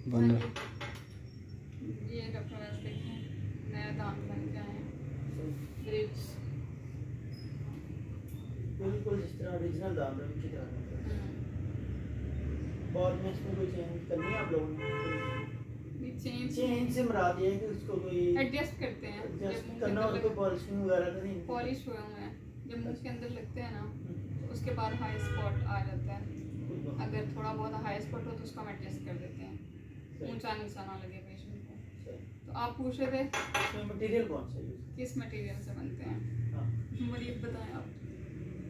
बन रहा। ये डॉक्टर वैसे देखें नया दांत बन के आए हैं ब्रिज। बिल्कुल जिस तरह ओरिजिनल दांत है उसी तरह बनता है। बाद में इसमें कोई चेंज करनी है आप लोगों ने? चेंज से मुराद ये है कि उसको कोई एडजस्ट करते हैं एडजस्ट करना और कोई पॉलिशिंग वगैरह का नहीं? पॉलिश हुए हुए हैं जब मुंह के अंदर लगते हैं ना तो उसके बाद हाई स्पॉट आ जाता है। अगर थोड़ा बहुत हाई स्पॉट हो तो उसको हम एडजस्ट कर देते हैं, ऊंचा नीचा ना लगे पेशेंट को। तो आप पूछ रहे थे इसमें मटेरियल कौन सा यूज? किस मटेरियल से बनते हैं? हाँ मरीज बताएं आप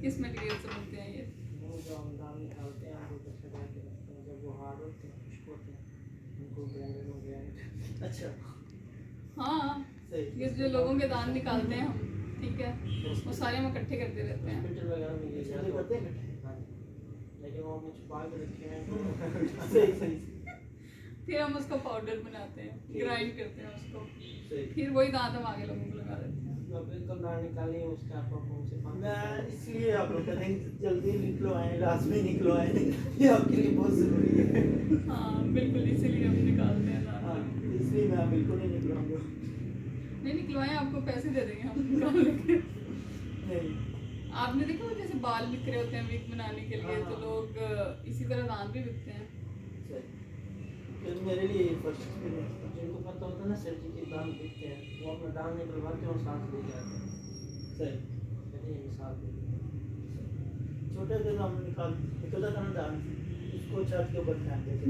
किस मटेरियल से बनते हैं ये? वो जो हम दांत निकालते हैं वो कैसे करके रखते हैं जब वो हार्ड होते हैं खुश्क होते हैं उनको ग्राइंडर में ग्राइंड। अच्छा हाँ सही। ये जो लोगों के दांत निकालते हैं हम, ठीक है, वो सारे हम इकट्ठे करते रहते हैं। हॉस्पिटल वगैरह में ये ज्यादा करते हैं लेकिन वो हमने छुपा के रखे हैं। सही सही फिर हम उसका पाउडर बनाते हैं, ग्राइंड करते हैं उसको, सही। फिर वही दांत हम आगे लोगों को लगा देते हैं। जब बिल्कुल दांत निकालिए उसका आप मुंह से मैं इसलिए आप लोग कहते हैं जल्दी निकलो आए लाजमी निकलो आए ये आपके लिए बहुत ज़रूरी है। हाँ बिल्कुल इसीलिए हम निकालते हैं दांत। हाँ इसलिए मैं बिल्कुल नहीं निकलूँगा। नहीं निकलवाएं, आपको पैसे दे देंगे हम निकालने के। नहीं आपने देखा वो जैसे बाल बिक रहे होते हैं विग बनाने के लिए, तो लोग इसी तरह दांत भी बिकते हैं। सही। फिर मेरे लिए फर्स्ट एक्सपीरियंस था। जिनको पता होता है ना सर्जरी के दांत दिखते हैं वो अपना दांत निकलवाते हैं और सांस ले जाते हैं। सही ये मिसाल दे छोटे थे हम निकलता था ना दांत उसको छत के ऊपर फेंक देते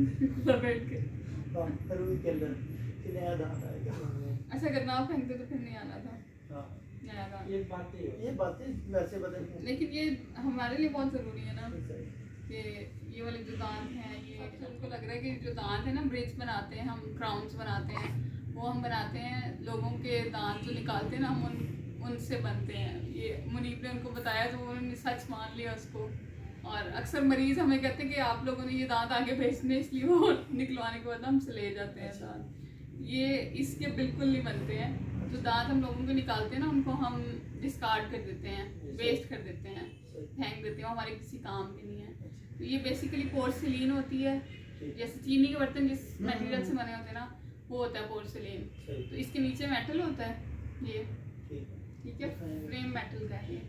लपेट के। हाँ रुई के अंदर कि नया दांत आएगा। अच्छा अगर ना फेंकते तो फिर नहीं आना था हाँ नया दांत। ये बातें वैसे बदल। लेकिन ये हमारे लिए बहुत ज़रूरी है ना सही। कि ये वाले जो दांत हैं ये उनको लग रहा है कि जो दांत है ना ब्रिज बनाते हैं हम, क्राउन्स बनाते हैं, वो हम बनाते हैं लोगों के दांत जो निकालते हैं ना हम उनसे बनते हैं। ये मुनीब ने उनको बताया तो उन्होंने सच मान लिया उसको। और अक्सर मरीज़ हमें कहते हैं कि आप लोगों ने ये दांत आगे भेजने इसलिए वो निकलवाने के बाद हमसे ले जाते हैं दांत। ये इसके बिल्कुल नहीं बनते हैं। जो दांत हम लोगों को निकालते हैं ना उनको हम डिस्कार्ड कर देते हैं, वेस्ट कर देते हैं, फेंक देते हैं, हमारे किसी काम के नहीं है। तो ये बेसिकली पोर्सिलीन होती है, जैसे चीनी के बर्तन जिस मटेरियल से बने होते हैं ना वो होता है पोर्सिलीन। तो इसके नीचे मेटल होता है ये, ठीक है, फ्रेम मेटल का है ये।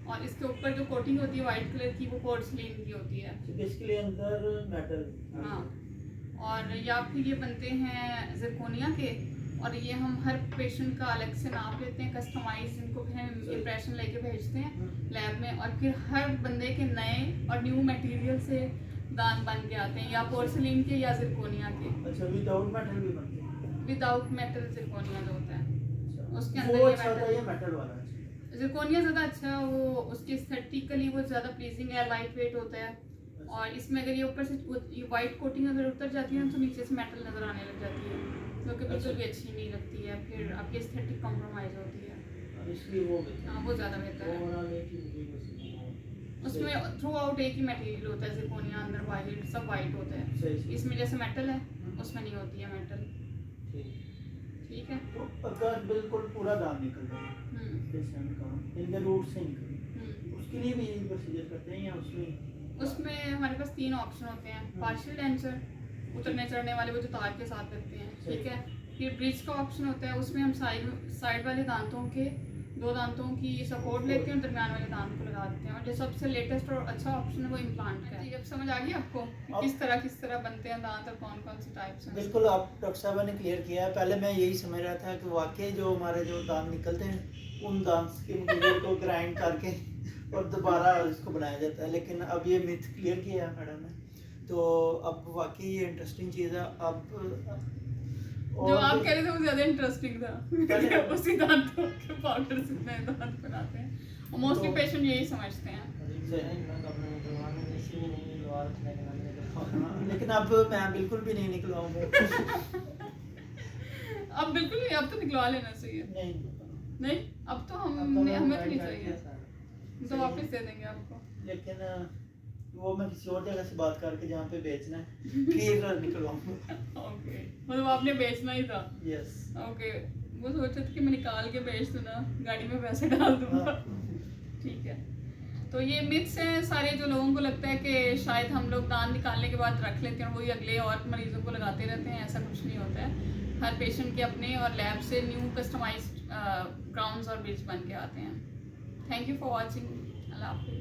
और इसके ऊपर जो कोटिंग होती है वाइट कलर की वो पोर्सिलीन की होती है। बेसिकली अंदर मेटल। हाँ और या फिर ये बनते हैं जिरकोनिया के। और ये हम हर पेशेंट का अलग से नाप लेते हैं, कस्टमाइज इनको फिर हम इम्प्रेशन लेके भेजते हैं लैब में, और फिर हर बंदे के नए और न्यू मटेरियल से दांत बन के आते हैं, या पोर्सिलीन के या जिरकोनिया के। अच्छा विदाउट मेटल भी बनते हैं? विदाउट मेटल जिरकोनिया जो होता है उसके अंदर वो ये अच्छा था ये मेटल वाला। जिरकोनिया ज़्यादा अच्छा, वो उसके एस्थेटिकली वो ज़्यादा प्लीजिंग है, लाइट वेट होता है। और इसमें अगर ये ऊपर से ये वाइट कोटिंग अगर उतर जाती है तो नीचे से मेटल नज़र आने लग जाती है, जो कि बिल्कुल भी अच्छी नहीं लगती है, फिर आपकी एस्थेटिक कॉम्प्रोमाइज़ होती है। इसलिए वो हाँ वो ज़्यादा बेहतर है। उसमें थ्रू आउट एक ही मटेरियल होता है, जिरकोनिया अंदर वाइट सब वाइट होता है। इसमें जैसे मेटल है उसमें नहीं होती है मेटल। ठीक है तो अगर बिल्कुल पूरा दांत निकल जाए इनके रूट से निकल उसके लिए भी यही प्रोसीजर करते हैं या उसमें हमारे पास 3 ऑप्शन होते हैं। पार्शियल डेंचर उतरने चढ़ने वाले वो जो तार के साथ लगते हैं, ठीक है। फिर ब्रिज का ऑप्शन होता है, उसमें हम साइड वाले दांतों के 2 दांतों की सपोर्ट लेते हैं और दरमियान वाले दांत को लगा देते हैं। और जो सबसे लेटेस्ट और अच्छा ऑप्शन है वो इम्प्लांट का है। अब समझ आ गई आपको किस तरह बनते हैं दांत और कौन कौन से टाइप्स हैं? बिल्कुल आप डॉक्टर साहब ने क्लियर किया है। पहले मैं यही समझ रहा था कि वाकई जो हमारे जो दांत निकलते हैं उन दांत के मटेरियल को ग्राइंड करके और दोबारा इसको बनाया जाता है, लेकिन अब ये मिथ क्लियर किया है मैडम ने, तो अब वाकई ये इंटरेस्टिंग चीज़ है। अब जो आप कह रहे थे वो ज़्यादा इंटरेस्टिंग था उसी दांतों के पाउडर से नए दांत बनाते हैं और मोस्टली पेशेंट यही समझते हैं। लेकिन अब मैं बिल्कुल भी नहीं निकलवाऊंगा। अब बिल्कुल नहीं, अब तो निकलवा लेना चाहिए। नहीं अब तो हमें तो नहीं चाहिए, तो वापस दे देंगे आपको। लेकिन वो मैं किसी और जगह से बात करके जहाँ पे बेचना है फिर निकलवाऊंगा। ओके मतलब आपने बेचना ही था? यस। ओके वो सोचा था कि मैं निकाल के बेच दूँ ना, गाड़ी में पैसे डाल दूँगा। ठीक है तो ये मिथ्स हैं सारे, जो लोगों को लगता है कि शायद हम लोग दान निकालने के बाद रख लेते हैं, वही अगले और मरीजों को लगाते रहते हैं। ऐसा कुछ नहीं होता है। हर पेशेंट के अपने और लैब से न्यू कस्टमाइज्ड क्राउन्स और ब्रिज बन के आते हैं। Thank you for watching. अल्लाह हाफिज़।